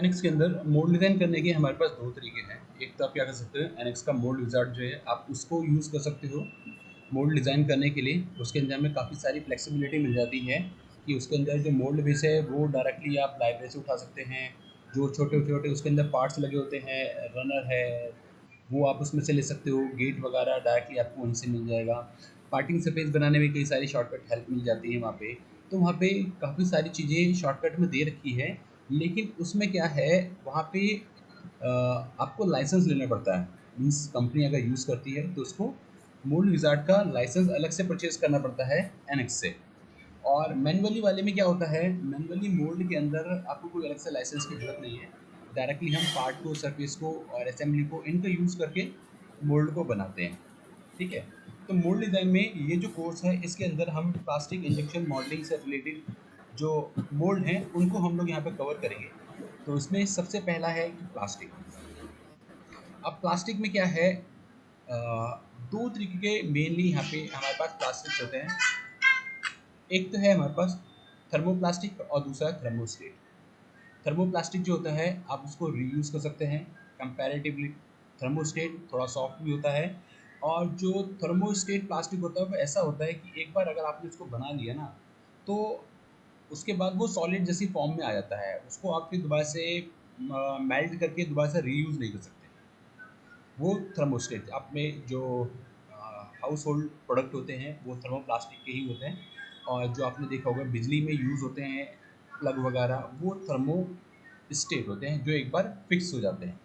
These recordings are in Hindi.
एनएक्स के अंदर मोल्ड डिज़ाइन करने के हमारे पास 2 तरीके हैं। एक तो आप क्या कर सकते हो, एनएक्स का मोल्ड विज़ार्ड जो है आप उसको यूज़ कर सकते हो मोल्ड डिज़ाइन करने के लिए। उसके अंदर हमें काफ़ी सारी फ्लेक्सिबिलिटी मिल जाती है कि उसके अंदर जो मोल्ड बेस है वो डायरेक्टली आप लाइब्रेरी से उठा सकते हैं। जो छोटे-छोटे उसके अंदर पार्ट्स लगे होते हैं, रनर है, वो आप उसमें से ले सकते हो। गेट वगैरह डायरेक्टली आपको वहीं से मिल जाएगा। पार्टिंग सरफेस बनाने में कई सारी शॉर्टकट हेल्प मिल जाती है वहाँ पे। तो वहाँ पे काफ़ी सारी चीज़ें शॉर्टकट में दे रखी है, लेकिन उसमें क्या है, वहाँ पे आपको लाइसेंस लेना पड़ता है। मीन्स कंपनी अगर यूज़ करती है तो उसको मोल्ड विज़ार्ड का लाइसेंस अलग से परचेज़ करना पड़ता है एनेक्स से। और मैनुअली वाले में क्या होता है, मैनुअली मोल्ड के अंदर आपको कोई अलग से लाइसेंस की ज़रूरत नहीं है। डायरेक्टली हम पार्ट को, सरफेस को और असेंबली को, इनका यूज़ करके मोल्ड को बनाते हैं। ठीक है? तो मोल्ड डिज़ाइन में ये जो कोर्स है, इसके अंदर हम प्लास्टिक इंजेक्शन मॉडलिंग से रिलेटेड जो मोल्ड हैं, उनको हम लोग यहाँ पे कवर करेंगे। तो इसमें सबसे पहला है कि प्लास्टिक। अब प्लास्टिक में क्या है, 2 तरीके के मेनली यहाँ पे हमारे पास प्लास्टिक्स होते हैं। एक तो है हमारे पास थर्मोप्लास्टिक और दूसरा थर्मोस्टेट। थर्मोप्लास्टिक जो होता है आप उसको रीयूज़ कर सकते हैं कंपैरेटिवली। थर्मोस्टेट थोड़ा सॉफ्ट भी होता है। और जो थर्मोस्टेट प्लास्टिक होता है वो ऐसा होता है कि एक बार अगर आपने उसको बना लिया ना, तो उसके बाद वो सॉलिड जैसी फॉर्म में आ जाता है। उसको आप फिर दोबारा से मेल्ट करके दोबारा से रीयूज़ नहीं कर सकते। वो थर्मोस्टेट आप में जो हाउस होल्ड प्रोडक्ट होते हैं वो थर्मोप्लास्टिक के ही होते हैं। और जो आपने देखा होगा बिजली में यूज़ होते हैं प्लग वगैरह, वो थर्मो स्टेट होते हैं जो एक बार फिक्स हो जाते हैं।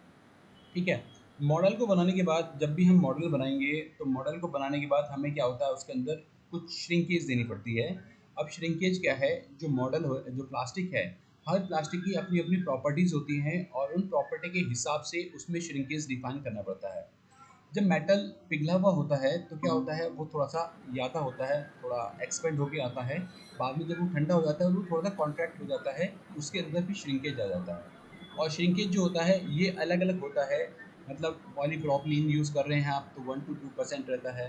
ठीक है? मॉडल को बनाने के बाद, जब भी हम मॉडल बनाएँगे, तो मॉडल को बनाने के बाद हमें क्या होता है, उसके अंदर कुछ श्रिंकेज देनी पड़ती है। अब श्रिंकेज क्या है, जो मॉडल हो, जो प्लास्टिक है, हर प्लास्टिक की अपनी-अपनी प्रॉपर्टीज़ होती हैं और उन प्रॉपर्टी के हिसाब से उसमें श्रिंकेज डिफाइन करना पड़ता है। जब मेटल पिघला हुआ होता है तो क्या होता है, वो थोड़ा-सा याता होता है, थोड़ा एक्सपेंड होके आता है। बाद में जब वो ठंडा हो जाता है वो थोड़ा-सा कॉन्ट्रैक्ट हो जाता है, उसके अंदर भी श्रिंकेज आ जाता है। और श्रिंकेज जो होता है ये अलग-अलग होता है। मतलब पॉलीप्रोपिलीन यूज़ कर रहे हैं आप तो 1 to 2% रहता है।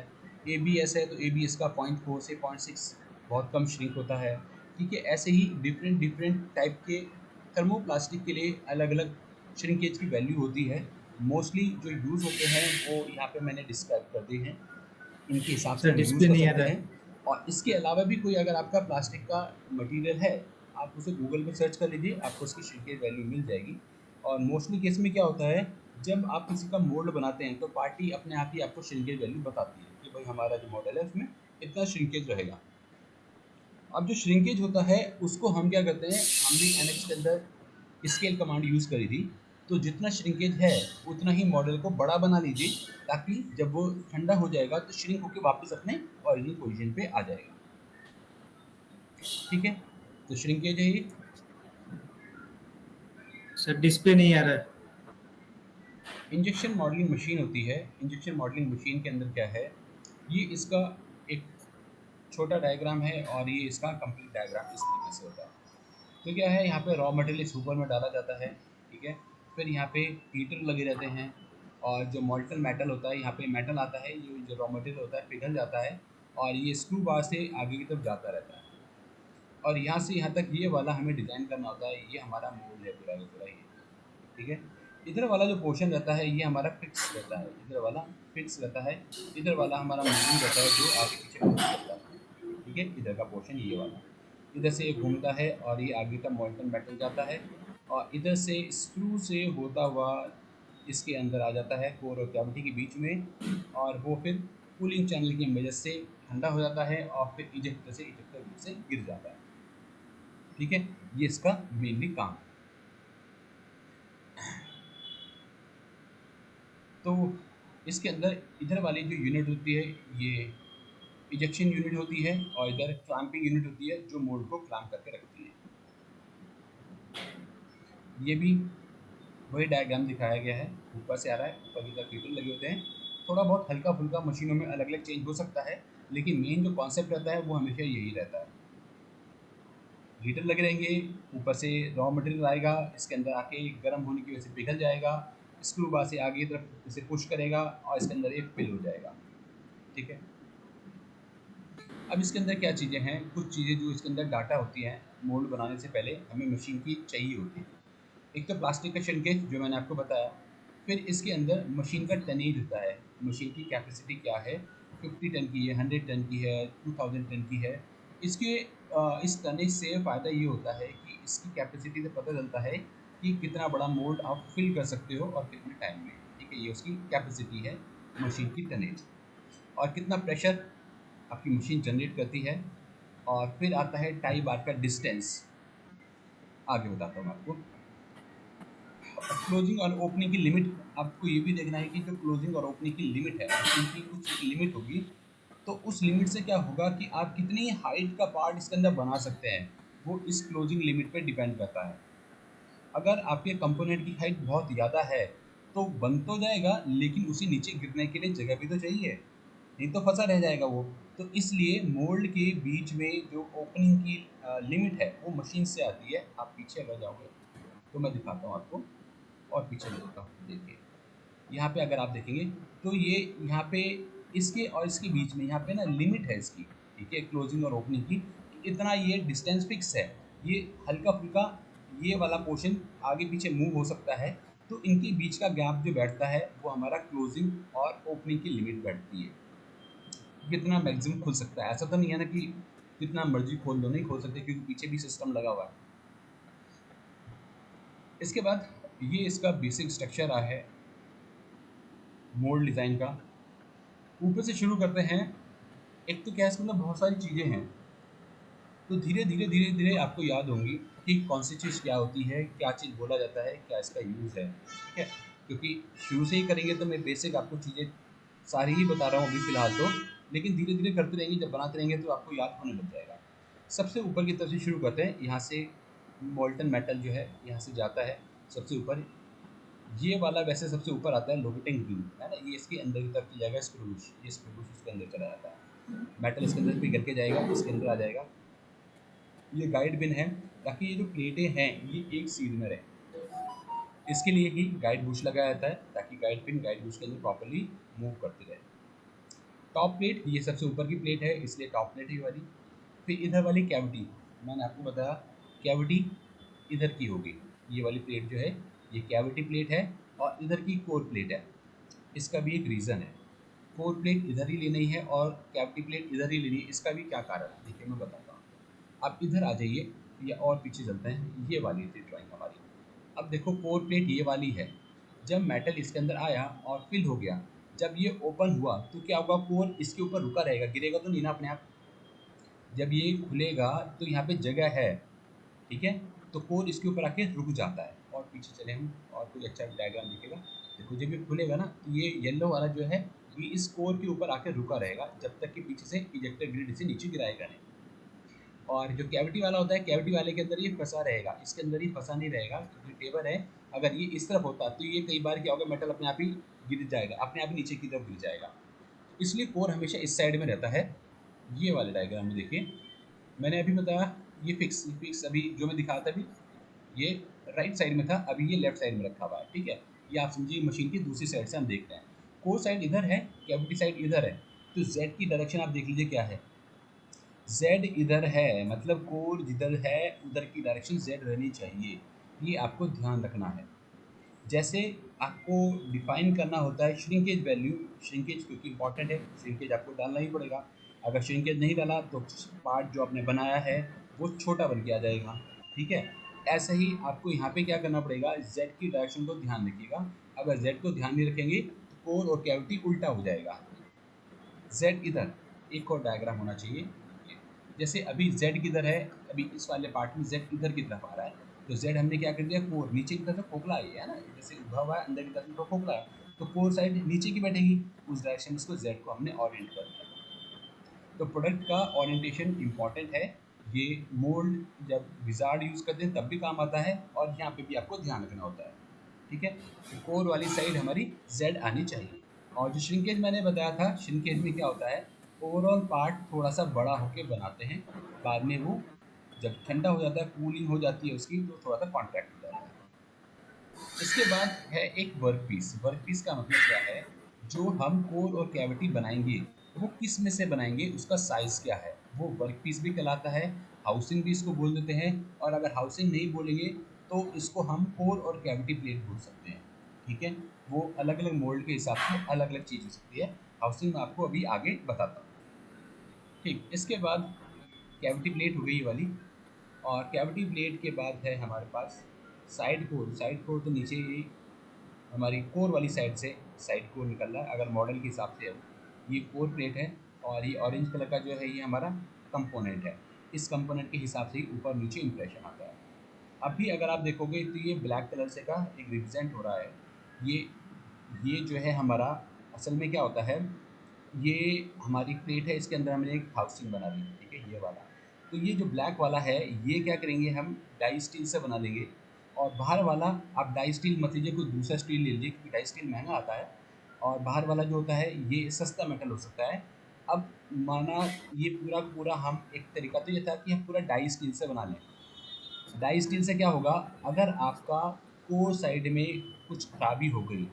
एबीएस है तो एबीएस का 0.4 से 0.6 बहुत कम श्रिंक होता है। ठीक है? ऐसे ही डिफरेंट डिफरेंट टाइप के थर्मोप्लास्टिक के लिए अलग-अलग श्रिंकेज की वैल्यू होती है। मोस्टली जो यूज़ होते हैं वो यहाँ पे मैंने डिस्क्राइब कर दिए हैं। इनके हिसाब से सर हम यूज़ डिस्प्ले कर नहीं आ सकते रहा हैं। है। और इसके अलावा भी कोई अगर आपका प्लास्टिक का मटेरियल है, आप उसे गूगल पे सर्च कर लीजिए, आपको उसकी श्रिंकेज वैल्यू मिल जाएगी। और मोस्टली केस में क्या होता है, जब आप किसी का मोल्ड बनाते हैं तो पार्टी अपने आप ही आपको श्रिंकेज वैल्यू बताती है कि भाई हमारा जो मॉडल है उसमें इतना श्रिंकेज रहेगा। अब जो श्रिंकेज होता है उसको हम क्या करते हैं, हमने एनएक्स के अंदर स्केल कमांड यूज़ करी थी। तो जितना श्रिंकेज है उतना ही मॉडल को बड़ा बना लीजिए, ताकि जब वो ठंडा हो जाएगा तो श्रिंक होके वापस अपने ओरिजिनल पोजीशन पे आ जाएगा। ठीक है? तो श्रिंकेज है ये। सर डिस्प्ले नहीं आ रहा है। इंजेक्शन मॉडलिंग मशीन होती है। इंजेक्शन मॉडलिंग मशीन के अंदर क्या है, ये इसका एक छोटा डायग्राम है और ये इसका कंप्लीट डायग्राम इस तरीके से होता है। तो क्या है, यहाँ पे रॉ मटेरियल इस ऊपर में डाला जाता है। ठीक है? फिर यहाँ पे हीटर लगे रहते हैं। और जो मॉल्टन मेटल होता है, यहाँ पे मेटल आता है, ये जो रॉ मटेरियल होता है पिघल जाता है और ये स्क्रू बार से आगे की तरफ जाता रहता है। और यहाँ से यहाँ तक ये वाला हमें डिज़ाइन करना होता है। ये हमारा मोल्ड है पूरा का पूरा ये। ठीक है? इधर वाला जो पोर्शन रहता है ये हमारा फिक्स रहता है, इधर वाला फिक्स रहता है। इधर वाला हमारा मूविंग रहता है जो आगे पीछे मूव करता है। ठीक है? इधर का पोर्शन ये वाला। इधर से ये घूमता है और ये आगे का मॉल्टन मेटल जाता है। और इधर से स्क्रू से होता हुआ इसके अंदर आ जाता है कोर और कैविटी के बीच में। और वो फिर कूलिंग चैनल की मदद से ठंडा हो जाता है और फिर इजेक्टर से इजेक्टर रूट से गिर जाता है। ठीक है? ये इसका मेनली काम है। तो इसके अंदर इधर वाली जो यूनिट होती है ये इजेक्शन यूनिट होती है और इधर क्लैंपिंग यूनिट होती है जो मोल्ड को क्लैंप करके रखती है। ये भी वही डायग्राम दिखाया गया है, ऊपर से आ रहा है, ऊपर की तरफ हीटर लगे होते हैं। थोड़ा बहुत हल्का फुल्का मशीनों में अलग अलग चेंज हो सकता है, लेकिन मेन जो कॉन्सेप्ट रहता है वो हमेशा यही रहता है। हीटर लगे रहेंगे, ऊपर से रॉ मटेरियल आएगा, इसके अंदर आके गर्म होने की वजह से पिघल जाएगा। स्क्रू बार से आगे की तरफ इसे पुश करेगा और इसके अंदर ये फिल हो जाएगा। ठीक है? अब इसके अंदर क्या चीज़ें हैं, कुछ चीज़ें जो इसके अंदर डाटा होती हैं मोल्ड बनाने से पहले हमें मशीन की चाहिए होती है। एक तो प्लास्टिक का श्रिंकेज जो मैंने आपको बताया, फिर इसके अंदर मशीन का टनेज होता है, मशीन की कैपेसिटी क्या है, 50 टन की है, 100 टन की है, 2000 टन की है। इसके इस टनेज से फ़ायदा ये होता है कि इसकी कैपेसिटी से पता चलता है कि कितना बड़ा मोल्ड आप फिल कर सकते हो और कितने टाइम में। ठीक है, ये उसकी कैपेसिटी है मशीन की टनेज। और कितना प्रेशर आपकी मशीन जनरेट करती है। और फिर आता है टाई बार का डिस्टेंस, आगे बताता हूँ मैं आपको। क्लोजिंग और ओपनिंग की लिमिट, आपको ये भी देखना है कि जो क्लोजिंग और ओपनिंग की लिमिट है इनकी कुछ एक लिमिट होगी। तो उस लिमिट से क्या होगा कि आप कितनी हाइट का पार्ट इसके अंदर बना सकते हैं, वो इस क्लोजिंग लिमिट पे डिपेंड करता है। अगर आपके कंपोनेंट की हाइट बहुत ज़्यादा है तो बन तो जाएगा, लेकिन उसे नीचे गिरने के लिए जगह भी तो चाहिए, नहीं तो फंसा रह जाएगा वो। तो इसलिए मोल्ड के बीच में जो ओपनिंग की लिमिट है वो मशीन से आती है। आप पीछे अगर जाओगे तो मैं दिखाता हूँ आपको, और पीछे ले लेता हूँ। देखिए यहाँ पे अगर आप देखेंगे तो ये यहाँ पे इसके और इसके बीच में यहाँ पे ना लिमिट है इसकी, ठीक है, क्लोजिंग और ओपनिंग की, कि इतना ये डिस्टेंस फिक्स है। ये हल्का फुल्का ये वाला पोर्शन आगे पीछे मूव हो सकता है। तो इनके बीच का गैप जो बैठता है वो हमारा क्लोजिंग और ओपनिंग की लिमिट बैठती है, कितना मैक्सिमम खुल सकता है। ऐसा तो नहीं है ना कि कितना मर्जी खोल दो, नहीं खोल सकते क्योंकि पीछे भी सिस्टम लगा हुआ है। इसके बाद ये इसका बेसिक स्ट्रक्चर रहा है मोल्ड डिज़ाइन का। ऊपर से शुरू करते हैं। एक तो क्या है, इसके अंदर बहुत सारी चीज़ें हैं, तो धीरे धीरे आपको याद होंगी कि कौन सी चीज़ क्या होती है, क्या चीज़ बोला जाता है, क्या इसका यूज़ है। ठीक है, क्योंकि शुरू से ही करेंगे तो मैं बेसिक आपको चीज़ें सारी ही बता रहा हूँ अभी फ़िलहाल तो, लेकिन धीरे धीरे करते रहेंगे, जब बनाते रहेंगे तो आपको याद होने लग जाएगा। सबसे ऊपर की तरफ से शुरू करते हैं, यहाँ से मोल्टन मेटल जो है यहाँ से जाता है सबसे ऊपर। ये वाला वैसे सबसे ऊपर आता है लोकेटिंग रिंग, है ना, ये इसके अंदर की तरफ जाएगा स्क्रूज, ये स्क्रूज इसके अंदर चला जाता है। मेटल इसके अंदर पिघल के जाएगा, इसके अंदर आ जाएगा। ये गाइड पिन है, ताकि ये जो प्लेटें हैं ये एक सीध में रहे, इसके लिए ही गाइड बुश लगाया जाता है, ताकि गाइड पिन गाइड बुश के अंदर प्रॉपर्ली मूव करती रहे। टॉप प्लेट ये सबसे ऊपर की प्लेट है, इसलिए टॉप प्लेट ही वाली। फिर इधर वाली कैविटी, मैंने आपको बताया कैविटी इधर की होगी। ये वाली प्लेट जो है ये कैविटी प्लेट है, और इधर की कोर प्लेट है। इसका भी एक रीज़न है, कोर प्लेट इधर ही लेनी है और कैविटी प्लेट इधर ही लेनी है। इसका भी क्या कारण है, देखिए मैं बताता हूँ। आप इधर आ जाइए या और पीछे चलते हैं, ये वाली थी ड्राइंग हमारी। अब देखो कोर प्लेट ये वाली है, जब मेटल इसके अंदर आया और फिल हो गया, जब ये ओपन हुआ तो क्या होगा, कोर इसके ऊपर रुका रहेगा, गिरेगा तो नहीं ना अपने आप। जब ये खुलेगा तो यहाँ पे जगह है, ठीक है, तो कोर इसके ऊपर आके रुक जाता है। और पीछे चले हम और कोई अच्छा डायग्राम दिखेगा। देखो जब ये खुलेगा ना तो ये येलो वाला जो है ये इस कोर के ऊपर आके रुका रहेगा, जब तक कि पीछे से इजेक्टर ग्रिड इसे नीचे गिराएगा नहीं। और जो कैविटी वाला होता है, कैविटी वाले के अंदर ये फंसा रहेगा, इसके अंदर ही फंसा नहीं रहेगा, क्योंकि टेबल है। अगर ये इस तरफ होता तो ये कई बार क्या होगा, मेटल अपने आप ही गिर जाएगा, अपने आप ही नीचे की तरफ गिर जाएगा। इसलिए कोर हमेशा इस साइड में रहता है। ये वाले डायग्राम में देखिए, मैंने अभी बताया ये फिक्स फिक्स अभी जो मैं दिखाया था अभी, ये राइट साइड में था, अभी ये लेफ्ट साइड में रखा हुआ है। ठीक है, ये आप समझिए मशीन की दूसरी साइड से हम देख रहे हैं। कोर साइड इधर है, कैविटी साइड इधर है, तो जेड की डायरेक्शन आप देख लीजिए क्या है, जेड इधर है, मतलब कोर जिधर है उधर की डायरेक्शन जेड रहनी चाहिए। ये आपको ध्यान रखना है। जैसे आपको डिफाइन करना होता है श्रिंकेज वैल्यू, श्रिंकेज क्योंकि इंपॉर्टेंट है, श्रिंकेज आपको डालना ही पड़ेगा। अगर श्रिंकेज नहीं डाला तो पार्ट जो आपने बनाया है वो छोटा बन के आ जाएगा। ठीक है, ऐसे ही आपको यहाँ पे क्या करना पड़ेगा, जेड की डायरेक्शन को ध्यान रखिएगा। अगर जेड को ध्यान नहीं रखेंगे तो कोर और कैविटी उल्टा हो जाएगा। जेड इधर, एक और डायग्राम होना चाहिए। जैसे अभी जेड किधर है, अभी इस वाले पार्ट में जेड इधर की तरफ आ रहा है, तो जेड हमने क्या कर दिया, कोर नीचे की तरफ खोखला है ना, जैसे उभा हुआ है अंदर की तरफ तो खोखला है, तो कोर साइड नीचे की बैठेगी, उस डायरेक्शन में इसको जेड को हमने ओरिएंट कर दिया। तो प्रोडक्ट का ओरिएंटेशन इंपॉर्टेंट है। ये मोल्ड जब विजार्ड यूज़ करते हैं तब भी काम आता है, और यहाँ पे भी आपको ध्यान रखना होता है। ठीक है, तो कोर वाली साइड हमारी जेड आनी चाहिए। और जो श्रिंकेज मैंने बताया था, श्रिंकेज में क्या होता है, ओवरऑल पार्ट थोड़ा सा बड़ा होके बनाते हैं, बाद में वो जब ठंडा हो जाता है, कूलिंग हो जाती है उसकी, तो थोड़ा सा कॉन्ट्रैक्ट हो जाता है। इसके बाद है एक वर्क पीस। वर्क पीस का मतलब क्या है, जो हम कोर और कैविटी बनाएंगे वो किस में से बनाएंगे, उसका साइज़ क्या है, वो वर्क पीस भी कहलाता है। हाउसिंग भी इसको बोल देते हैं, और अगर हाउसिंग नहीं बोलेंगे तो इसको हम कोर और कैविटी प्लेट बोल सकते हैं। ठीक है, वो अलग अलग मोल्ड के हिसाब से अलग अलग चीज़ हो सकती है। हाउसिंग में आपको अभी आगे बताता हूँ। ठीक, इसके बाद कैविटी प्लेट हो गई ये वाली, और कैविटी प्लेट के बाद है हमारे पास साइड कोर। साइड कोर तो नीचे ही हमारी कोर वाली साइड से साइड कोर निकल रहा है, अगर मॉडल के हिसाब से है वो। ये कोर प्लेट है, और ये ऑरेंज कलर का जो है ये हमारा कंपोनेंट है। इस कंपोनेंट के हिसाब से ही ऊपर नीचे इंप्रेशन आता है। अभी अगर आप देखोगे तो ये ब्लैक कलर से का एक रिप्रेजेंट हो रहा है। ये ये जो है हमारा, असल में क्या होता है, ये हमारी प्लेट है, इसके अंदर हमने एक हाउसिंग बना ली। ठीक है, ये वाला। तो ये जो ब्लैक वाला है ये क्या करेंगे, हम डाई स्टील से बना लेंगे। और बाहर वाला आप डाई स्टील मत लीजिए, कोई दूसरा स्टील ले लीजिए, क्योंकि डाई स्टील महंगा आता है। और बाहर वाला जो होता है ये सस्ता मेटल हो सकता है। अब माना ये पूरा का पूरा, हम एक तरीका तो ये था कि हम पूरा डाई स्टील से बना लें। डाई स्टील से क्या होगा, अगर आपका कोर साइड में कुछ खराबी हो गई,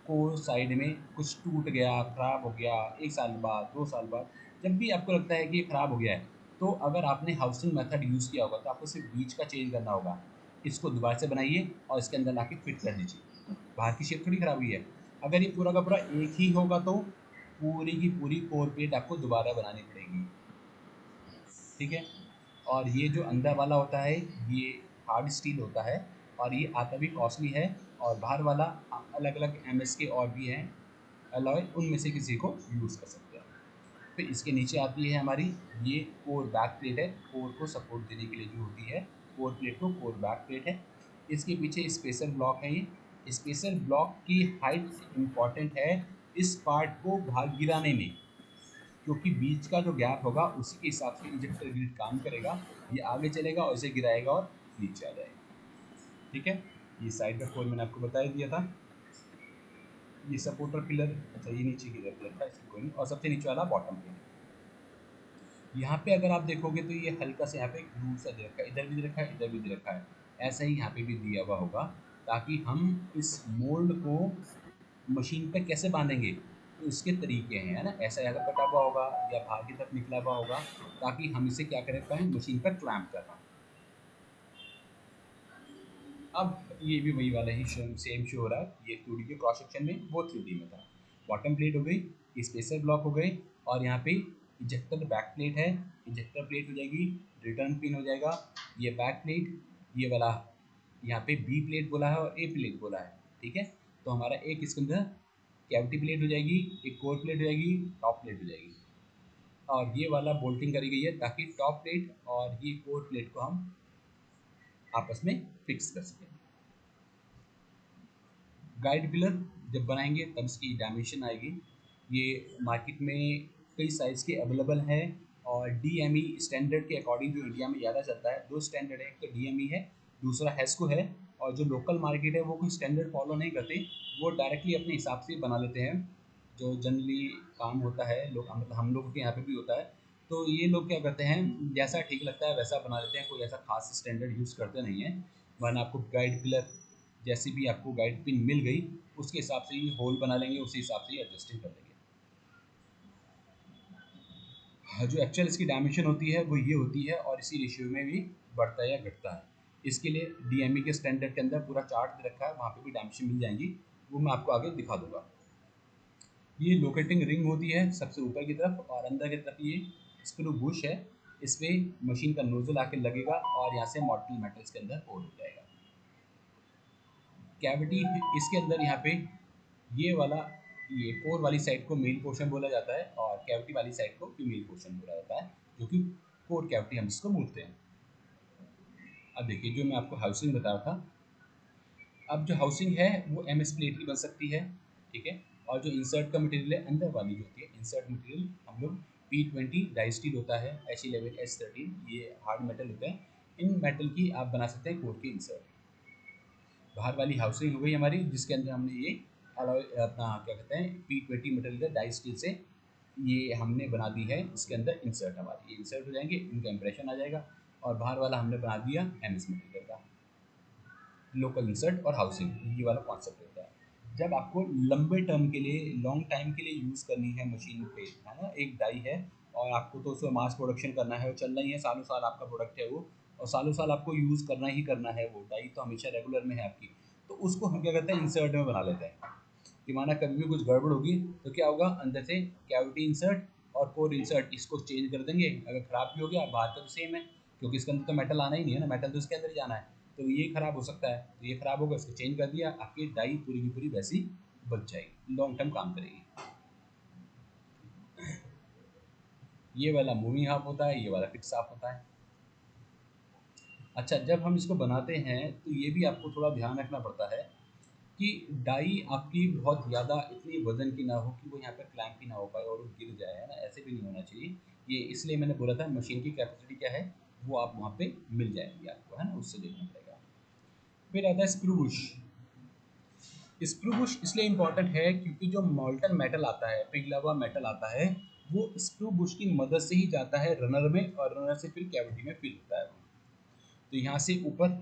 कोर साइड में कुछ टूट गया, खराब हो गया, 1 साल बाद, 2 साल बाद, जब भी आपको लगता है कि ये खराब हो गया है, तो अगर आपने हाउसिंग मेथड यूज़ किया होगा तो आपको सिर्फ बीच का चेंज करना होगा। इसको दोबारा से बनाइए और इसके अंदर लाके फिट कर दीजिए। बाहर की शेप थोड़ी खराब हुई है। अगर ये पूरा का पूरा एक ही होगा तो पूरी की पूरी कोर प्लेट आपको दोबारा बनानी पड़ेगी। ठीक है, और ये जो अंदर वाला होता है ये हार्ड स्टील होता है, और ये आता भी कॉस्टली है। और बाहर वाला अलग अलग एमएस के और भी हैं अलॉय, उनमें से किसी को यूज़ कर सकते हैं। फिर इसके नीचे आती है हमारी ये कोर बैक प्लेट है। कोर को सपोर्ट देने के लिए जो होती है कोर प्लेट को कोर बैक प्लेट है। इसके पीछे स्पेसर ब्लॉक है। ये स्पेसर ब्लॉक की हाइट इम्पॉर्टेंट है इस पार्ट को बाहर गिराने में, क्योंकि बीच का जो गैप होगा उसी के हिसाब से इजेक्टर ग्रिड काम करेगा। ये आगे चलेगा और इसे गिराएगा और नीचे आ जाएगा। ठीक है, ये साइड का कोर मैंने आपको बता ही दिया था। ये सपोर्टर पिलर, अच्छा ये नीचे की तरफ रखा है, इसकी कोई नहीं। और सबसे नीचे वाला बॉटम पिलर। यहाँ पे अगर आप देखोगे तो ये हल्का सा यहाँ पे ग्रूव सा दे रखा है, इधर भी दे रखा है, इधर भी दे रखा है। ऐसा ही यहाँ पे भी दिया हुआ होगा, ताकि हम इस मोल्ड को मशीन पे कैसे बांधेंगे तो इसके तरीके हैं, है ना। ऐसा यहाँ कटा हुआ होगा या बाहर की तरफ निकला हुआ होगा, ताकि हम इसे क्या कर पाएँ, मशीन पर क्लैम्प कर पाएँ। अब ये भी वही वाला ही सेम शो हो रहा है। ये 2D के क्रॉस सेक्शन में, वो 3D में था। बॉटम प्लेट हो गई, स्पेसर ब्लॉक हो गई, और यहाँ पे इजेक्टर बैक प्लेट है। इजेक्टर प्लेट हो जाएगी, रिटर्न पिन हो जाएगा, ये बैक प्लेट, ये वाला यहाँ पे बी प्लेट बोला है और ए प्लेट बोला है। ठीक है, तो हमारा एक इसके अंदर कैविटी प्लेट हो जाएगी, एक कोर प्लेट हो जाएगी, टॉप प्लेट हो जाएगी। और ये वाला बोल्टिंग करी गई है ताकि टॉप प्लेट और ये कोर प्लेट को हम आपस में फिक्स कर सकें। गाइड पिलर जब बनाएंगे तब इसकी डायमेंशन आएगी। ये मार्केट में कई साइज़ के अवेलेबल हैं, और डीएमई स्टैंडर्ड के अकॉर्डिंग जो इंडिया में ज़्यादा चलता है, दो स्टैंडर्ड है, एक तो डीएमई है, दूसरा हेस्को है। और जो लोकल मार्केट है वो कोई स्टैंडर्ड फॉलो नहीं करते, वो डायरेक्टली अपने हिसाब से बना लेते हैं। जो जनरली काम होता है, लोग मतलब हम लोगों के यहाँ पे भी होता है। तो ये लोग क्या करते हैं, जैसा ठीक लगता है वैसा बना लेते हैं, कोई ऐसा खास स्टैंडर्ड यूज़ करते नहीं है। वरना आपको गाइड पिलर जैसी भी आपको गाइड पिन मिल गई, उसके हिसाब से ही होल बना लेंगे, उसी हिसाब से ही एडजस्टिंग कर लेंगे। हाँ, जो एक्चुअल इसकी डायमेंशन होती है वो ये होती है, और इसी रेशियो में भी बढ़ता है या घटता है। इसके लिए डीएमई के स्टैंडर्ड के अंदर पूरा चार्ट दे रखा है, वहाँ पे भी डायमेंशन मिल जाएंगी, वो मैं आपको आगे दिखा दूंगा। ये लोकेटिंग रिंग होती है सबसे ऊपर की तरफ, और अंदर की तरफ ये स्क्रू बुश है। इसमें मशीन का नोजल आके लगेगा और यहाँ से मॉडल मेटल्स के अंदर होल हो जाएगा। कैविटी इसके अंदर यहाँ पे ये वाला, ये कोर वाली साइड को मेल पोर्शन बोला जाता है, और कैविटी वाली साइड को फीमेल पोर्शन बोला जाता है, जो कि कोर कैविटी हम इसको बोलते हैं। अब देखिए, जो मैं आपको हाउसिंग बता रहा था, अब जो हाउसिंग है वो एमएस प्लेट की बन सकती है। ठीक है, और जो इंसर्ट का मटेरियल है अंदर वाली जो होती है इंसर्ट मटेरियल, हम लोग P20 डाई स्टील होता है, He11 S13, ये हार्ड मेटल होते हैं। इन मेटल की आप बना सकते हैं कोर की इंसर्ट। बाहर वाली हाउसिंग हो गई हमारी, जिसके अंदर हमने ये अलॉय अपना क्या कहते हैं P20 मटेरियल डाई स्टील से ये हमने बना दी है। इसके अंदर इंसर्ट, हमारी ये इंसर्ट हो जाएंगे, इनका इंप्रेशन आ जाएगा। और बाहर वाला हमने बना दिया एमएस मटेरियल का। लोकल इंसर्ट और हाउसिंग, ये वाला कॉन्सेप्ट होता है। जब आपको लंबे टर्म के लिए, लॉन्ग टाइम के लिए यूज़ करनी है मशीन पे, है ना, एक डाई है और आपको तो उसको मास प्रोडक्शन करना है और चलना ही है, सालों साल आपका प्रोडक्ट है वो, और सालों साल आपको यूज़ करना ही करना है, वो डाई तो हमेशा रेगुलर में है आपकी, तो उसको हम क्या करते हैं इंसर्ट में बना लेते हैं कि माना कभी भी कुछ गड़बड़ होगी तो क्या होगा, अंदर से कैविटी इंसर्ट और कोर इंसर्ट इसको चेंज कर देंगे। अगर ख़राब भी हो गया बाहर का तो सेम है, क्योंकि इसके अंदर तो मेटल आना ही नहीं है ना, मेटल तो इसके अंदर ही जाना है, तो ये ख़राब हो सकता है, तो ये ख़राब होगा, इसको चेंज कर दिया, आपकी डाई पूरी की पूरी वैसी बच जाएगी, लॉन्ग टर्म काम करेगी। ये वाला मूविंग हाफ होता है, ये वाला फिक्स हाफ होता है। अच्छा, जब हम इसको बनाते हैं तो ये भी आपको थोड़ा ध्यान रखना पड़ता है कि डाई आपकी बहुत ज़्यादा इतनी वजन की ना हो कि वो यहाँ पर क्लैंप ही ना हो पाए और वो गिर जाए, है ना, ऐसे भी नहीं होना चाहिए। ये इसलिए मैंने बोला था मशीन की कैपेसिटी क्या है वो आप वहाँ पे मिल जाएगी आपको, है ना, उससे देखना पड़ेगा। फिर आता है स्क्रू बुश। स्क्रू बुश इसलिए इम्पॉर्टेंट है क्योंकि जो मॉल्टन मेटल आता है, पिघला हुआ मेटल आता है, वो स्क्रू बुश की मदद से ही जाता है रनर में, और रनर से फिर कैविटी में फिल होता है। तो यहाँ से ऊपर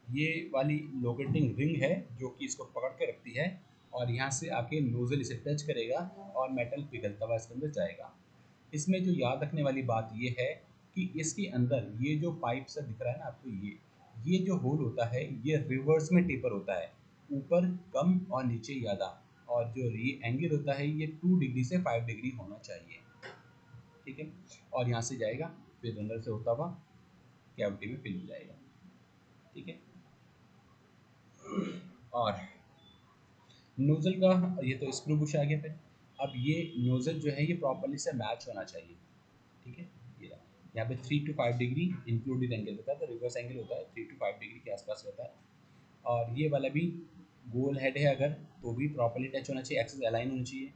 ये वाली लोकेटिंग रिंग है जो कि इसको पकड़ के रखती है, और यहाँ से आके नोजल इसे टच करेगा और मेटल पिघलता हुआ इसके अंदर जाएगा। इसमें जो याद रखने वाली बात ये है कि इसके अंदर ये जो पाइप सा दिख रहा है ना आपको, ये जो होल होता है ये रिवर्स में टेपर होता है, ऊपर कम और नीचे ज़्यादा, और जो ये एंगल होता है ये 2 डिग्री से 5 डिग्री होना चाहिए, ठीक है। और यहाँ से जाएगा फिर अंदर से होता हुआ कैविटी में फिल हो जाएगा, ठीक है। और नोजल का ये तो स्क्रू बुश आ गया। फिर अब ये नोजल जो है ये प्रॉपर्ली से मैच होना चाहिए, ठीक है। ये रहा। यहाँ पे 3 to 5 डिग्री इंक्लूडेड एंगल होता है, तो रिवर्स एंगल होता है 3 to 5 डिग्री के आसपास रहता है। और ये वाला भी गोल हेड है अगर, तो भी प्रॉपर्ली टच होना चाहिए, एक्सेस अलाइन होनी चाहिए।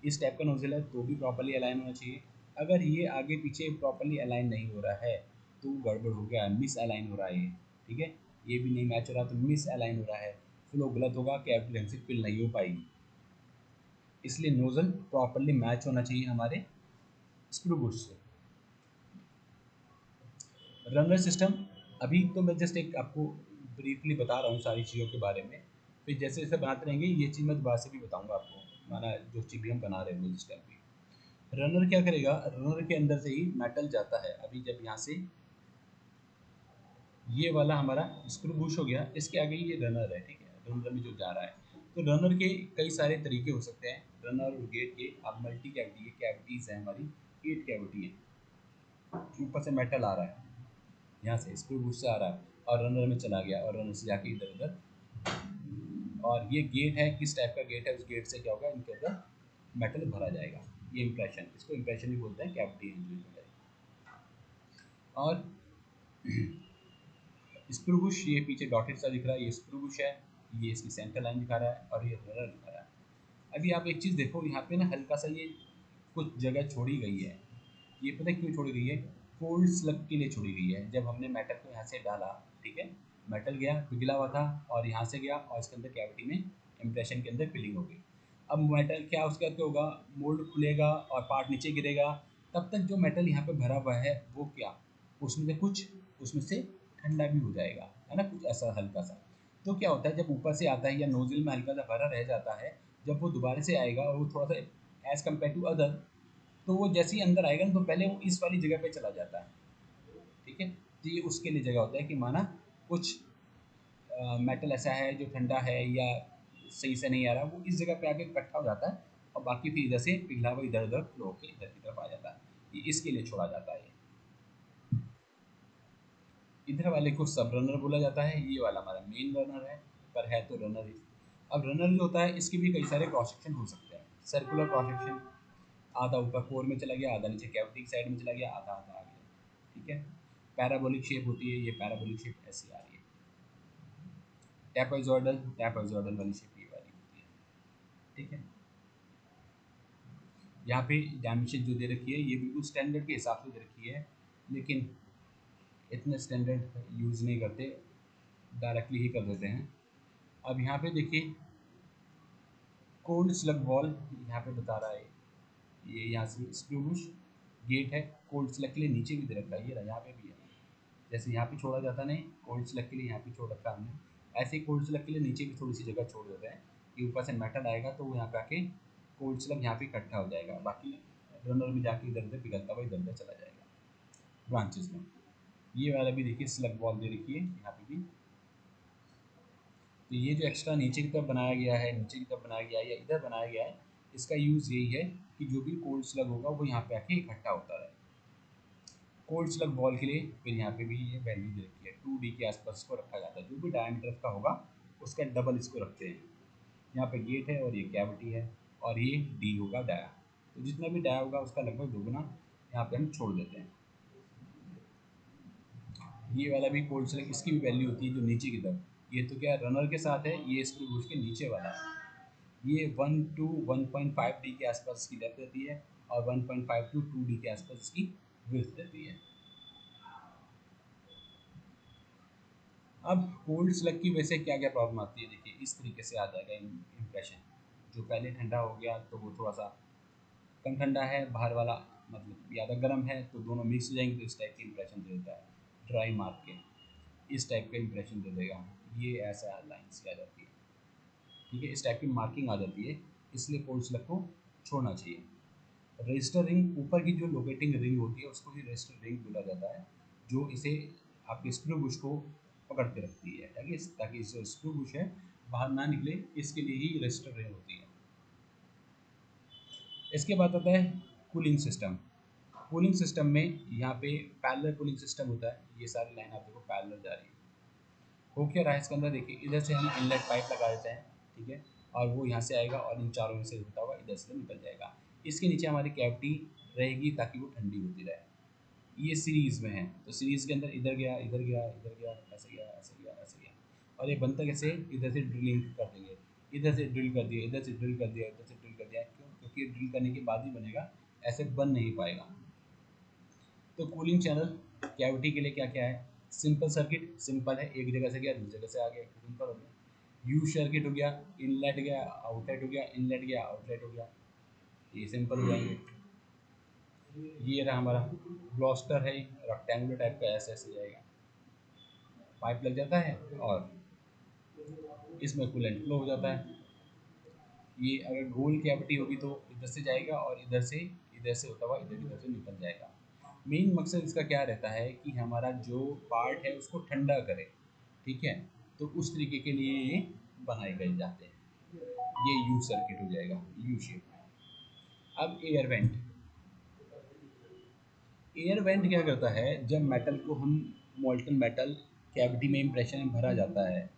इस टाइप का नोजल है तो भी प्रॉपर्ली अलाइन होना चाहिए। अगर ये आगे पीछे प्रॉपर्ली अलाइन नहीं हो रहा है तो गड़बड़ हो गया, मिस अलाइन हो रहा है ये, ठीक है। ये भी नहीं मैच हो रहा तो मिस अलाइन हो रहा है, फ्लो गलत होगा, कैविटी ढंग से फिल नहीं हो पाएगी। इसलिए नोजल प्रॉपर्ली मैच होना चाहिए हमारे स्क्रू बुश से। रनर सिस्टम अभी तो मैं जस्ट एक आपको ब्रीफली बता रहा हूँ सारी चीज़ों के बारे में, फिर जैसे जैसे बनाते रहेंगे ये चीज़ मैं दोबारा से भी बताऊँगा आपको, माना जो चीज़ भी हम बना रहे हैं जिस टाइम भी। रनर क्या करेगा, रनर के अंदर से ही मेटल जाता है। अभी जब यहाँ से ये वाला हमारा स्क्रू बुश हो गया, इसके आगे ये रनर है, ठीक है, रनर में जो जा रहा है। तो रनर के कई सारे तरीके हो सकते हैं, रनर और गेट के। अब मल्टी कैविटी कैविटीज़ हैं हमारी, 8 कैविटी है, ऊपर से मेटल आ रहा है, यहाँ से स्क्रू बुश से आ रहा है और रनर में चला गया, और रनर से जाके इधर उधर। और ये गेट है, किस टाइप का गेट है, उस गेट से क्या होगा, इनके अंदर मेटल भरा जाएगा। ये इंप्रेशन, इसको इंप्रेशन भी बोलते हैं, कैविटी है। और स्क्रू बुश ये पीछे डॉटेड सा दिख रहा है, ये स्क्रू बुश है, ये इसकी सेंटर लाइन दिखा रहा है, और ये रनर दिखा रहा है। अभी आप एक चीज़ देखो यहाँ पे ना, हल्का सा ये कुछ जगह छोड़ी गई है। ये पता है क्यों छोड़ी गई है? कोल्ड स्लग के लिए छोड़ी गई है। जब हमने मेटल को यहाँ से डाला, ठीक है, मेटल गया, पिघला हुआ था, और यहाँ से गया और इसके अंदर कैविटी में इम्प्रेशन के अंदर फिलिंग हो गई। अब मेटल क्या उसका क्या होगा, मोल्ड खुलेगा और पार्ट नीचे गिरेगा, तब तक जो मेटल यहाँ पे भरा हुआ है वो क्या, उसमें से कुछ उसमें से ठंडा भी हो जाएगा, है ना, कुछ ऐसा हल्का सा। तो क्या होता है, जब ऊपर से आता है या नोजल में हल्का सा भरा रह जाता है, जब वो दोबारा से आएगा और वो थोड़ा सा एज़ कम्पेयर टू अदर, तो वो जैसे ही अंदर आएगा ना तो पहले वो इस वाली जगह पे चला जाता है, ठीक है। तो ये उसके लिए जगह होता है कि माना कुछ मेटल ऐसा है जो ठंडा है या सही से नहीं आ रहा, वो इस जगह पे आके इकट्ठा हो जाता है, और बाकी फिर इधर से पिघला हुआ इधर उधर फ्लो होकर इधर की तरफ आ जाता है। ये इसके लिए छोड़ा जाता है। इधर वाले को सब रनर बोला जाता है, ये वाला हमारा मेन रनर है, पर है तो रनर ही। अब रनर जो होता है इसके भी कई सारे क्रॉस सेक्शन हो सकते हैं। सर्कुलर क्रॉस सेक्शन, आधा ऊपर कोर में चला गया, आधा नीचे कैविटी की साइड में चला गया, आधा आधा आ गया, ठीक है। पैराबोलिक शेप होती है, ये पैराबोलिक शेप ऐसी आ रही है। टैपोइजॉइडल, टैपोइजॉइडल वाली शेप ये वाली होती है, ठीक है। यहाँ पे डायमेंशन जो दे रखी है ये बिल्कुल स्टैंडर्ड के हिसाब से दे रखी है, लेकिन इतने स्टैंडर्ड यूज़ नहीं करते, डायरेक्टली ही कर देते हैं। अब यहाँ पे देखिए कोल्ड स्लग वॉल यहाँ पे बता रहा है, ये यहाँ से स्क्रू बुश गेट है, कोल्ड स्लग के लिए नीचे भी दे रखा है, ये रहा, यहाँ पे भी है। जैसे यहाँ पे छोड़ा जाता नहीं, कोल्ड स्लग के लिए यहाँ पे छोड़ रखा है हमने, ऐसे ही कोल्ड स्लग के लिए नीचे भी थोड़ी सी जगह छोड़ देते हैं कि ऊपर से मेटल आएगा तो वो यहाँ पे आके कोल्ड स्लग यहाँ पे इकट्ठा हो जाएगा, बाकी रनर में जाके इधर उधर पिघलता हुआ इधर उधर चला जाएगा ब्रांचेस में। ये वाला भी देखिए स्लग बॉल दे रखी है यहाँ पे भी। तो ये जो एक्स्ट्रा नीचे की तरफ बनाया गया है, नीचे की तरफ बनाया गया है या इधर बनाया गया है, इसका यूज़ यही है कि जो भी कोल्ड स्लग होगा वो यहाँ पे आके इकट्ठा होता रहे। कोल्ड स्लग बॉल के लिए फिर यहाँ पे भी ये वैल्यू दे रखी है, 2D के आसपास इसको रखा जाता है। जो भी डायमीटर का होगा उसका डबल इसको रखते हैं। यहाँ पे गेट है और ये कैविटी है और ये डी होगा डाया। तो जितना भी डाया होगा उसका लगभग दोगुना यहाँ पे हम छोड़ देते हैं। ये वाला भी कोल्ड स्लग, इसकी भी वैल्यू होती है जो नीचे की तरफ। ये तो क्या रनर के साथ है, ये स्क्रू बुश के नीचे वाला है। ये 1 to 1.5 डी के आसपास इसकी डेप्थ रहती है और 1.5 to 2 डी के आसपास इसकी विड्थ रहती है। अब कोल्ड स्लग की वजह से क्या क्या प्रॉब्लम आती है, देखिए इस तरीके से आ जाएगा इम्प्रेशन। जो पहले ठंडा हो गया तो वो थोड़ा सा कम ठंडा है, बाहर वाला मतलब ज़्यादा गर्म है, तो दोनों मिक्स हो जाएंगे तो इस टाइप की इंप्रेशन दे देता है। ड्राई मार्क के इस टाइप का इंप्रेशन दे देगा, ये ऐसा लाइन्स की आ जाती है। ठीक है, इस टाइप की मार्किंग आ जाती है, इसलिए कोल्ड स्लग को छोड़ना चाहिए। रजिस्टर रिंग, ऊपर की जो लोकेटिंग रिंग होती है उसको ही रजिस्टर रिंग बोला जाता है, जो इसे आपके स्क्रू बुश को पकड़ के रखती है, ताकि जो स्क्रू बुश है बाहर ना निकले, इसके लिए ही रजिस्टर रिंग होती है। इसके बाद आता है कूलिंग सिस्टम। कूलिंग सिस्टम में यहाँ पे पैरेलल कूलिंग सिस्टम होता है। ये सारी लाइन आप देखो पैरेलल जा रही है। हो क्या रहा है इसके अंदर, देखिए इधर से हम इनलेट पाइप लगा देते हैं, ठीक है, और वो यहाँ से आएगा और इन चारों में से होता हुआ इधर से निकल जाएगा। इसके नीचे हमारी कैविटी रहेगी ताकि वो ठंडी होती रहे। ये सीरीज़ में है, तो सीरीज़ के अंदर इधर गया, इधर गया, इधर गया, ऐसे गया, ऐसे गया, ऐसे गया। और ये बनता कैसे, इधर से ड्रिलिंग कर देंगे, इधर से ड्रिल कर दिया, इधर से ड्रिल कर दिया, इधर से ड्रिल कर दिया। क्यों? क्योंकि ये ड्रिल करने के बाद ही बनेगा, ऐसे बन नहीं पाएगा। तो कूलिंग चैनल कैविटी के लिए क्या क्या है, सिंपल सर्किट, सिंपल है, एक जगह से गया दूसरी जगह से आ गया, सिंपल हो गया। यू सर्किट हो गया, इनलेट गया आउटलेट हो गया, इनलेट गया आउटलेट हो गया, ये सिंपल हो जाएंगे। ये रहा हमारा ब्लास्टर है, रेक्टेंगुलर टाइप का, ऐसे ऐसे जाएगा, पाइप लग जाता है और इसमें कूलेंट फ्लो हो जाता है। ये अगर गोल कैविटी होगी तो इधर से जाएगा और इधर से होता हुआ इधर इधर से निकल जाएगा। मेन मकसद इसका क्या रहता है कि हमारा जो पार्ट है उसको ठंडा करे, ठीक है, तो उस तरीके के लिए ये बनाए गए जाते हैं। ये यू सर्किट हो जाएगा, यू शेप में। अब एयर वेंट। एयर वेंट क्या करता है, जब मेटल को हम मोल्टन मेटल कैविटी में इम्प्रेशन में भरा जाता है,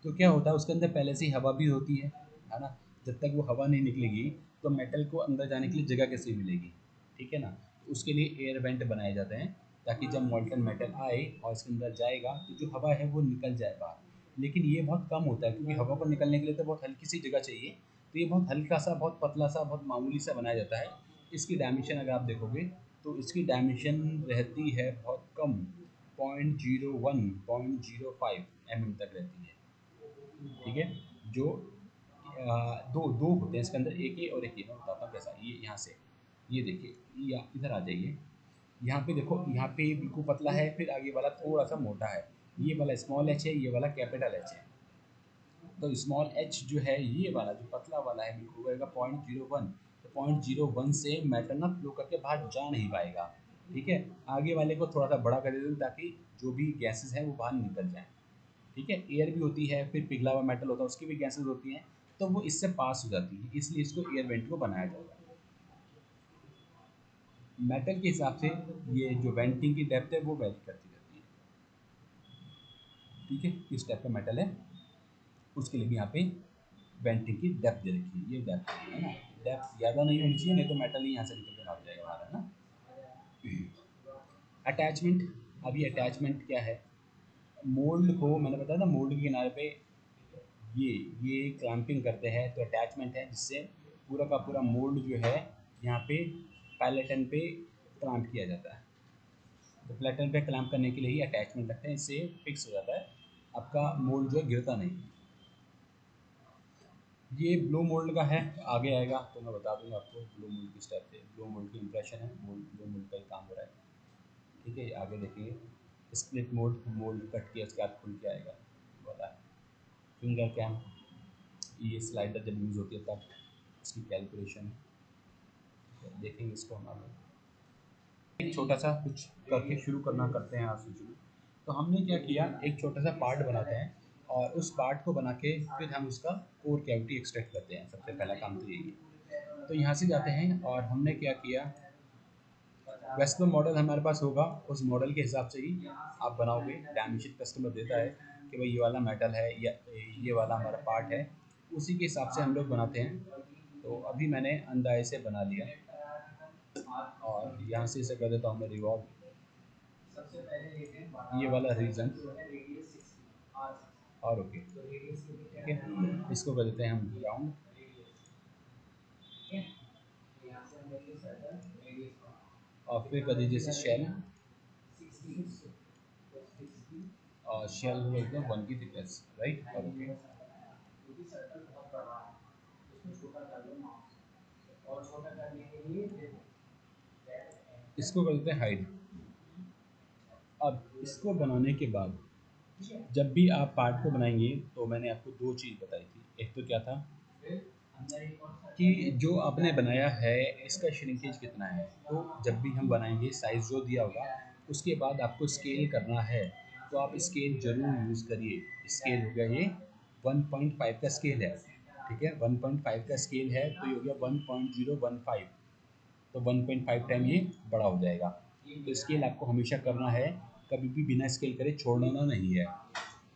तो क्या होता है उसके अंदर पहले से ही हवा भी होती है ना। जब तक वो हवा नहीं निकलेगी तो मेटल को अंदर जाने के लिए जगह कैसे मिलेगी, ठीक है ना। तो उसके लिए एयर वेंट बनाए जाते हैं, ताकि जब मोल्टन मेटल आए और इसके अंदर जाएगा तो जो हवा है वो निकल जाए बाहर। लेकिन ये बहुत कम होता है, क्योंकि हवा को निकलने के लिए तो बहुत हल्की सी जगह चाहिए। तो ये बहुत हल्का सा, बहुत पतला सा, बहुत मामूली सा बनाया जाता है। इसकी डायमेंशन अगर आप देखोगे तो इसकी डायमेंशन रहती है बहुत कम, 0.01 0.05 तक रहती है, ठीक है। जो दो दो होते हैं इसके अंदर, एक ये और एक ये, मैं बताता हूँ कैसा। ये यहाँ से, ये देखिए, ये इधर आ जाइए, यहाँ पे देखो, यहाँ पे बिल्कुल पतला है, फिर आगे वाला थोड़ा सा मोटा है। ये वाला स्मॉल एच है, ये वाला कैपिटल एच है। तो स्मॉल एच जो है, ये वाला जो पतला वाला है बिल्कुल रहेगा 0.01। तो 0.01 से मेटल ना फ्लो करके बाहर जा नहीं पाएगा, ठीक है। आगे वाले को थोड़ा सा बड़ा कर देते हैं ताकि जो भी गैसेस हैं वो बाहर निकल जाएं, ठीक है। एयर भी होती है, फिर पिघला हुआ मेटल होता है, उसकी भी गैसेस होती हैं, तो वो इससे पास हो जाती है, इसलिए इसको एयर वेंट को बनाया जाता है। मेटल के हिसाब से ये जो वेंटिंग की डेप्थ है वो वेरी करती रहती है, ठीक है। किस टाइप का मेटल है उसके लिए भी यहाँ पे वेंटिंग की डेप्थ दे रखी है, ये डेप्थ है ना। डेप्थ ज़्यादा नहीं होनी चाहिए, नहीं तो मेटल ही यहाँ से निकल के भाग जाएगा हमारा, है ना। अटैचमेंट। अभी अटैचमेंट क्या है, मोल्ड को मैंने बताया था, मोल्ड के किनारे पे ये क्लैंपिंग करते हैं, तो अटैचमेंट है जिससे पूरा का पूरा मोल्ड जो है यहाँ पे पैलेटन पे क्लैंप किया जाता है। तो पैलेटन पे क्लैंप करने के लिए ही अटैचमेंट लगते हैं, इससे फिक्स हो जाता है, आपका मोल्ड जो है गिरता नहीं। ये ब्लो मोल्ड का है, आगे आएगा तो मैं बता दूंगा आपको ब्लो मोल्ड किस टाइप से, ब्लो मोल्ड की इंप्रेशन है, ब्लो मोल्ड का ही काम हो रहा है, ठीक है। आगे देखिए, स्प्लिट मोल्ड, मोल्ड कट के इसके बाद खुल के आएगा वाला है। फिंगर कैम, ये स्लाइडर जब यूज़ होती है तब इसकी कैलकुलेशन है, देखेंगे इसको हम आगे। एक छोटा सा कुछ करके शुरू करते हैं आज से शुरू। तो हमने क्या किया, एक छोटा सा पार्ट बनाते हैं और उस पार्ट को बना के फिर हम उसका कोर कैविटी एक्सट्रैक्ट करते हैं। सबसे पहला काम तो यही है। तो यहाँ से जाते हैं और हमने क्या किया, वैसे तो मॉडल हमारे पास होगा, उस मॉडल के हिसाब से ही आप बनाओगे। डायमेंशन कस्टमर देता है कि भाई ये वाला मेटल है या ये वाला हमारा पार्ट है, उसी के हिसाब से हम लोग बनाते हैं। तो अभी मैंने अंदाजे से बना लिया और यहाँ से इसे कर देता हूँ मैं रिवॉल्व, ये वाला रीजन और ओके, ठीक है। इसको कर देते हैं हम राउंड और फिर कर दीजिए इसे शेल, और शेल हुआ एकदम 1 की थिकनेस, राइट, और ओके। इसको कर देते हैं हाइड। अब इसको बनाने के बाद जब भी आप पार्ट को बनाएंगे तो मैंने आपको दो चीज़ बताई थी। एक तो क्या था कि जो आपने बनाया है इसका श्रिंकेज कितना है। तो जब भी हम बनाएंगे साइज़ जो दिया होगा उसके बाद आपको स्केल करना है, तो आप स्केल जरूर यूज़ करिए। स्केल हो गया ये 1.5 का स्केल है, ठीक है। 1.5 का स्केल है तो ये हो गया 1.015, तो 1.5 टाइम ये बड़ा हो जाएगा। तो स्केल आपको हमेशा करना है, कभी भी बिना स्केल करे छोड़ना नहीं है।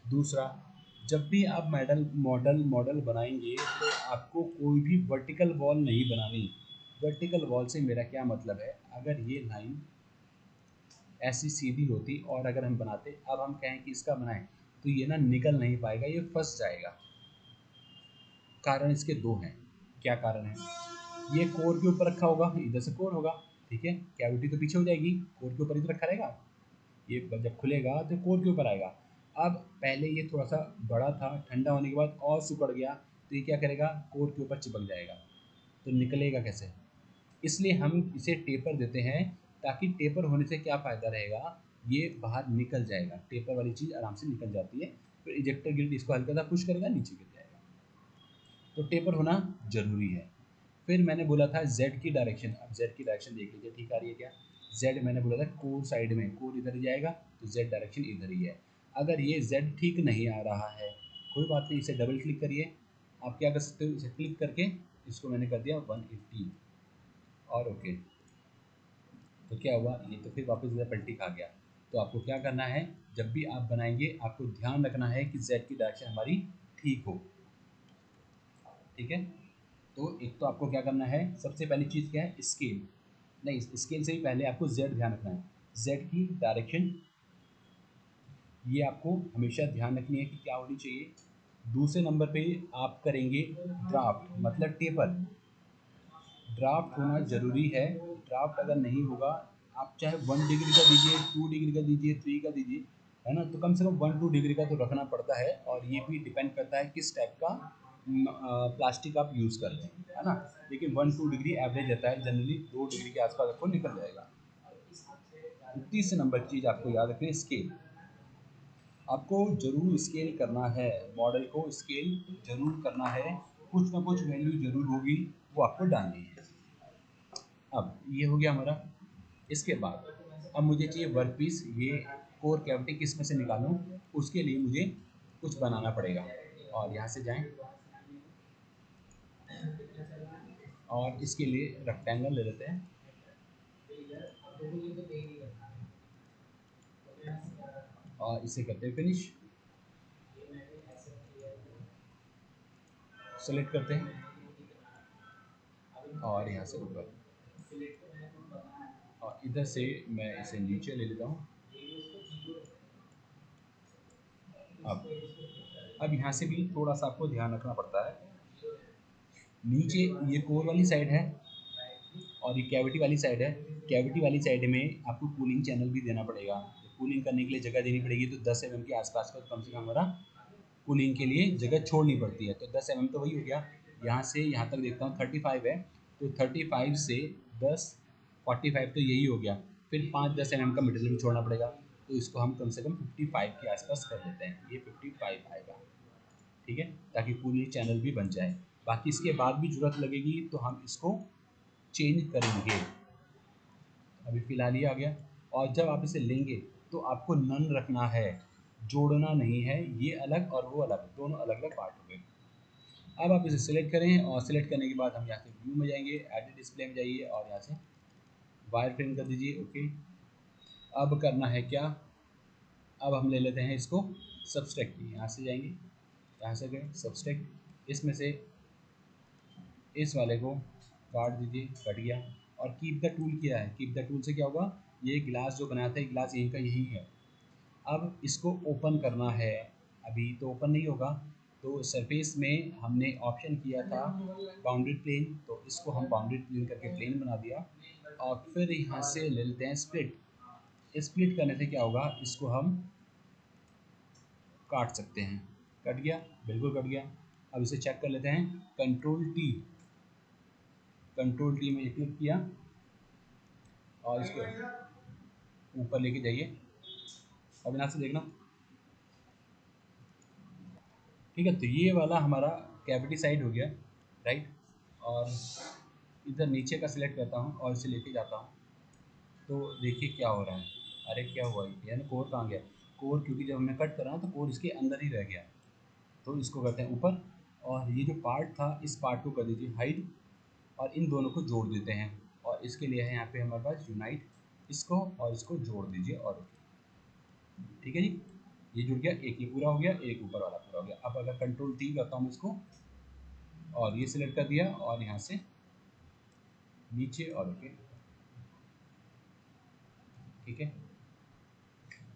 दूसरा, जब भी आप मॉडल बनाएंगे तो आपको कोई भी वर्टिकल वॉल नहीं बनानी। वर्टिकल वॉल से मेरा क्या मतलब है, अगर ये लाइन ऐसी सीधी होती और अगर हम बनाते, अब हम कहें कि इसका बनाएं, तो ये ना निकल नहीं पाएगा, ये फंस जाएगा। कारण इसके दो हैं। क्या कारण है, ये कोर के ऊपर रखा होगा, इधर से कोर होगा, ठीक है। कैविटी तो पीछे हो जाएगी, कोर के ऊपर इधर रखा रहेगा, ये जब खुलेगा तो कोर के ऊपर आएगा। अब पहले ये थोड़ा सा बड़ा था, ठंडा होने के बाद और सिकुड़ गया, तो ये क्या करेगा, कोर के ऊपर चिपक जाएगा, तो निकलेगा कैसे। इसलिए हम इसे टेपर देते हैं, ताकि टेपर होने से क्या फ़ायदा रहेगा, ये बाहर निकल जाएगा। टेपर वाली चीज़ आराम से निकल जाती है, फिर इजेक्टर गिल्ट इसको हल्का सा पुश करेगा, नीचे गिर जाएगा। तो टेपर होना ज़रूरी है। फिर मैंने बोला था जेड की डायरेक्शन, अब जेड की डायरेक्शन देख लीजिए ठीक आ रही है क्या। जेड मैंने बोला था कोर साइड में, कोर इधर ही जाएगा तो जेड डायरेक्शन इधर ही है। अगर ये जेड ठीक नहीं आ रहा है, कोई बात नहीं, इसे डबल क्लिक करिए। आप क्या कर सकते हो, इसे क्लिक करके इसको मैंने कर दिया 180 और ओके। तो क्या हुआ, ये तो फिर वापस इधर पलटी खा गया। तो आपको क्या करना है, जब भी आप बनाएंगे आपको ध्यान रखना है कि जेड की डायरेक्शन हमारी ठीक हो, ठीक है। तो एक तो आपको क्या करना है, सबसे पहली चीज़ क्या है, स्केल। नहीं, स्केल से ही पहले आपको जेड ध्यान रखना है, जेड की डायरेक्शन ये आपको हमेशा ध्यान रखनी है कि क्या होनी चाहिए। दूसरे नंबर पे आप करेंगे ड्राफ्ट, मतलब टेपर। ड्राफ्ट होना ज़रूरी है। ड्राफ्ट अगर नहीं होगा, आप चाहे 1 डिग्री का दीजिए, 2 डिग्री का दीजिए, 3 का दीजिए, है ना, तो कम से कम 1-2 डिग्री का तो रखना पड़ता है। और ये भी डिपेंड करता है किस टाइप का प्लास्टिक आप यूज़ कर रहे हैं, है ना। लेकिन 1-2 डिग्री एवरेज रहता है, जनरली 2 डिग्री के आसपास आपको निकल जाएगा। तीसरे नंबर की चीज़ आपको याद रखनी है, स्केल। आपको जरूर स्केल करना है, मॉडल को स्केल जरूर करना है, कुछ ना कुछ वैल्यू जरूर होगी, वो आपको डालनी है। अब ये हो गया हमारा। इसके बाद अब मुझे चाहिए वर्क पीस। ये कोर कैविटी किस में से निकालूं, उसके लिए मुझे कुछ बनाना पड़ेगा। और यहाँ से जाएं और इसके लिए रेक्टेंगल ले लेते हैं और इसे करते हैं फिनिश। सेलेक्ट करते हैं और यहाँ से ऊपर, और इधर से मैं इसे नीचे ले लेता हूँ। अब यहाँ से भी थोड़ा सा आपको ध्यान रखना पड़ता है। नीचे ये कोर वाली साइड है और ये कैविटी वाली साइड है। कैविटी वाली साइड में आपको कूलिंग चैनल भी देना पड़ेगा। कूलिंग करने के लिए जगह देनी पड़ेगी, तो 10 mm के आसपास का कम से कम हमारा कूलिंग के लिए जगह छोड़नी पड़ती है। तो 10 mm तो वही हो गया, यहाँ से यहाँ तक देखता हूँ 35 है, तो 35 से 10 45 तो यही हो गया। फिर 5-10 mm का मटेरियल भी छोड़ना पड़ेगा, तो इसको हम कम से कम 55 के आसपास कर लेते हैं। ये 55 आएगा, ठीक है, ताकि कूलिंग चैनल भी बन जाए। बाकी इसके बाद भी ज़रूरत लगेगी तो हम इसको चेंज करेंगे। अभी फ़िलहाल ये आ गया। और जब आप इसे लेंगे तो आपको नन रखना है, जोड़ना नहीं है। ये अलग और वो अलग, दोनों अलग-अलग पार्ट हो गए। अब आप इसे सिलेक्ट करें और सिलेक्ट करने के बाद हम यहाँ से व्यू में जाएंगे, एडिट डिस्प्ले में जाइए और यहाँ से वायर फ्रेम कर दीजिए। ओके, अब करना है क्या, अब हम ले लेते हैं इसको सब्सट्रैक्ट, यहाँ से जाएंगे, यहाँ से गए सब्सट्रैक्ट, इसमें से इस वाले को काट दीजिए, कट गया। और कीप द टूल किया है, कीप द टूल से क्या होगा, ये ग्लास जो बनाया था, ये ग्लास यहीं का यही है। अब इसको ओपन करना है, अभी तो ओपन नहीं होगा। तो सरफेस में हमने ऑप्शन किया था बाउंडेड प्लेन, तो इसको हम बाउंडेड प्लेन करके प्लेन बना दिया। और फिर यहाँ से ले लेते हैं स्प्लिट। स्प्लिट करने से क्या होगा, इसको हम काट सकते हैं। कट गया, बिल्कुल कट गया। अब इसे चेक कर लेते हैं, कंट्रोल टी, कंट्रोल टी में क्लिक किया और इसको ऊपर लेके जाइए। अब यहाँ से देखना, ठीक है। तो ये वाला हमारा कैविटी साइड हो गया, राइट। और इधर नीचे का सिलेक्ट करता हूँ और इसे लेके जाता हूँ, तो देखिए क्या हो रहा है। अरे क्या हुआ, यानी कोर कहाँ गया, कोर क्योंकि जब हमने कट करा ना तो कोर इसके अंदर ही रह गया। तो इसको करते हैं ऊपर, और ये जो पार्ट था इस पार्ट को कर दीजिए हाइड, और इन दोनों को जोड़ देते हैं। और इसके लिए है यहाँ पे हमारे पास यूनाइट, इसको और इसको जोड़ दीजिए। और ठीक है जी, ये जुड़ गया, एक ये पूरा हो गया, एक ऊपर वाला पूरा हो गया। अब अगर कंट्रोल टी करता हूँ इसको, और ये सिलेक्ट कर दिया और यहाँ से नीचे और ओके, ठीक है।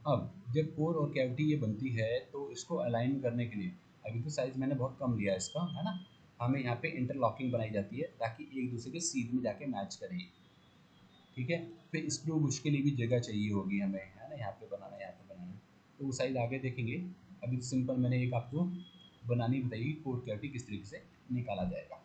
अब जब कोर और कैविटी ये बनती है तो इसको अलाइन करने के लिए, अभी तो साइज़ मैंने बहुत कम लिया है इसका, है ना। हमें यहाँ पे इंटरलॉकिंग बनाई जाती है ताकि एक दूसरे के सीध में जाके मैच करें, ठीक है। फिर स्क्रू बुश के लिए भी जगह चाहिए होगी हमें, है ना, यहाँ पे बनाना है, यहाँ पे बनाना है। तो वो साइज़ आगे देखेंगे। अभी सिंपल मैंने एक आपको बनानी बताई, कोर कैविटी किस तरीके से निकाला जाएगा।